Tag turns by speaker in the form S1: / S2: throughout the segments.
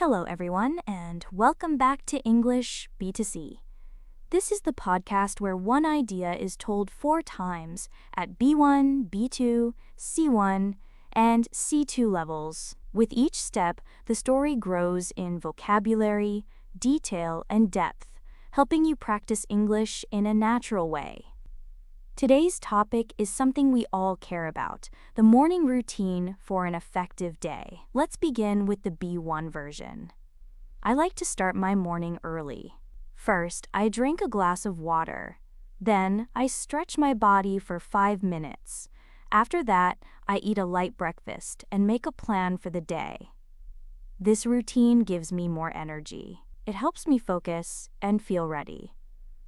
S1: Hello, everyone, and welcome back to English B2C. This is the podcast where one idea is told 4 times at B1, B2, C1, and C2 levels. With each step, the story grows in vocabulary, detail, and depth, helping you practice English in a natural way. Today's topic is something we all care about, the morning routine for an effective day. Let's begin with the B1 version. I like to start my morning early. First, I drink a glass of water. Then, I stretch my body for 5 minutes. After that, I eat a light breakfast and make a plan for the day. This routine gives me more energy. It helps me focus and feel ready.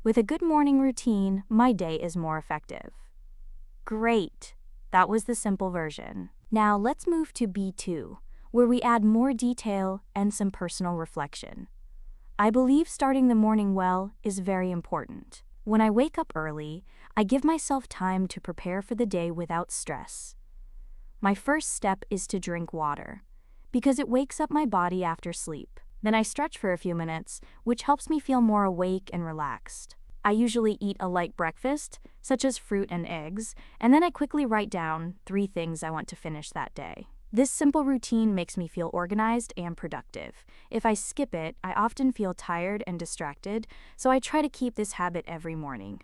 S1: With a good morning routine, my day is more effective. Great! That was the simple version. Now let's move to B2, where we add more detail and some personal reflection. I believe starting the morning well is very important. When I wake up early, I give myself time to prepare for the day without stress. My first step is to drink water, because it wakes up my body after sleep. Then I stretch for a few minutes, which helps me feel more awake and relaxed. I usually eat a light breakfast, such as fruit and eggs, and then I quickly write down 3 things I want to finish that day. This simple routine makes me feel organized and productive. If I skip it, I often feel tired and distracted, so I try to keep this habit every morning.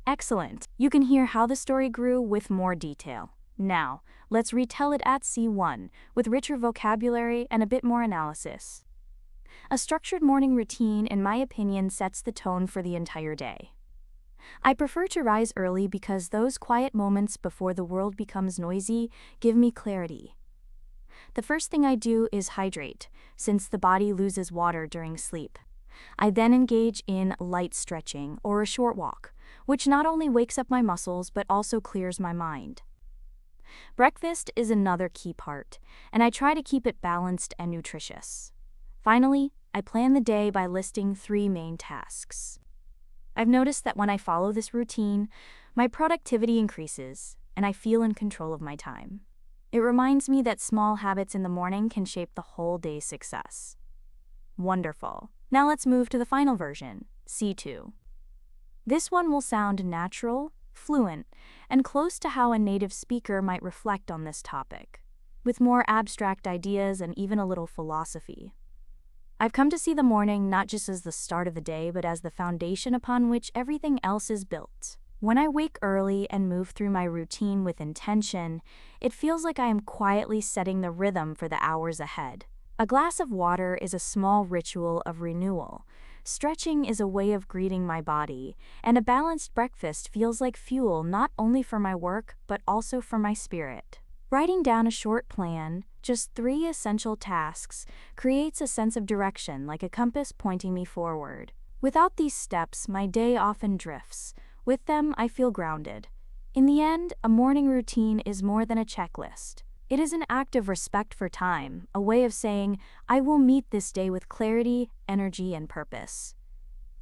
S1: Excellent! You can hear how the story grew with more detail. Now, let's retell it at C1, with richer vocabulary and a bit more analysis. A structured morning routine, in my opinion, sets the tone for the entire day. I prefer to rise early because those quiet moments before the world becomes noisy give me clarity. The first thing I do is hydrate, since the body loses water during sleep. I then engage in light stretching or a short walk, which not only wakes up my muscles but also clears my mind. Breakfast is another key part, and I try to keep it balanced and nutritious. Finally, I plan the day by listing 3 main tasks. I've noticed that when I follow this routine, my productivity increases, and I feel in control of my time. It reminds me that small habits in the morning can shape the whole day's success. Wonderful. Now let's move to the final version, C2. This one will sound natural, fluent, and close to how a native speaker might reflect on this topic, with more abstract ideas and even a little philosophy. I've come to see the morning not just as the start of the day, but as the foundation upon which everything else is built. When I wake early and move through my routine with intention, it feels like I am quietly setting the rhythm for the hours ahead. A glass of water is a small ritual of renewal. Stretching is a way of greeting my body, and a balanced breakfast feels like fuel not only for my work, but also for my spirit. Writing down a short plan, just 3 essential tasks, creates a sense of direction like a compass pointing me forward. Without these steps, my day often drifts. With them, I feel grounded. In the end, a morning routine is more than a checklist. It is an act of respect for time, a way of saying, I will meet this day with clarity, energy, and purpose.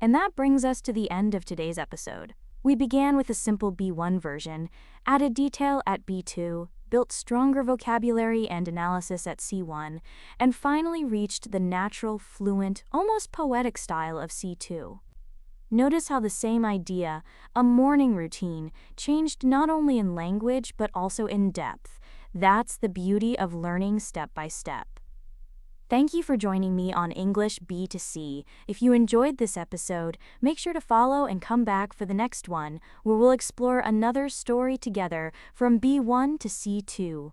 S1: And that brings us to the end of today's episode. We began with a simple B1 version, added detail at B2, built stronger vocabulary and analysis at C1, and finally reached the natural, fluent, almost poetic style of C2. Notice how the same idea, a morning routine, changed not only in language but also in depth. That's the beauty of learning step by step. Thank you for joining me on English B2C. If you enjoyed this episode, make sure to follow and come back for the next one, where we'll explore another story together from B1 to C2.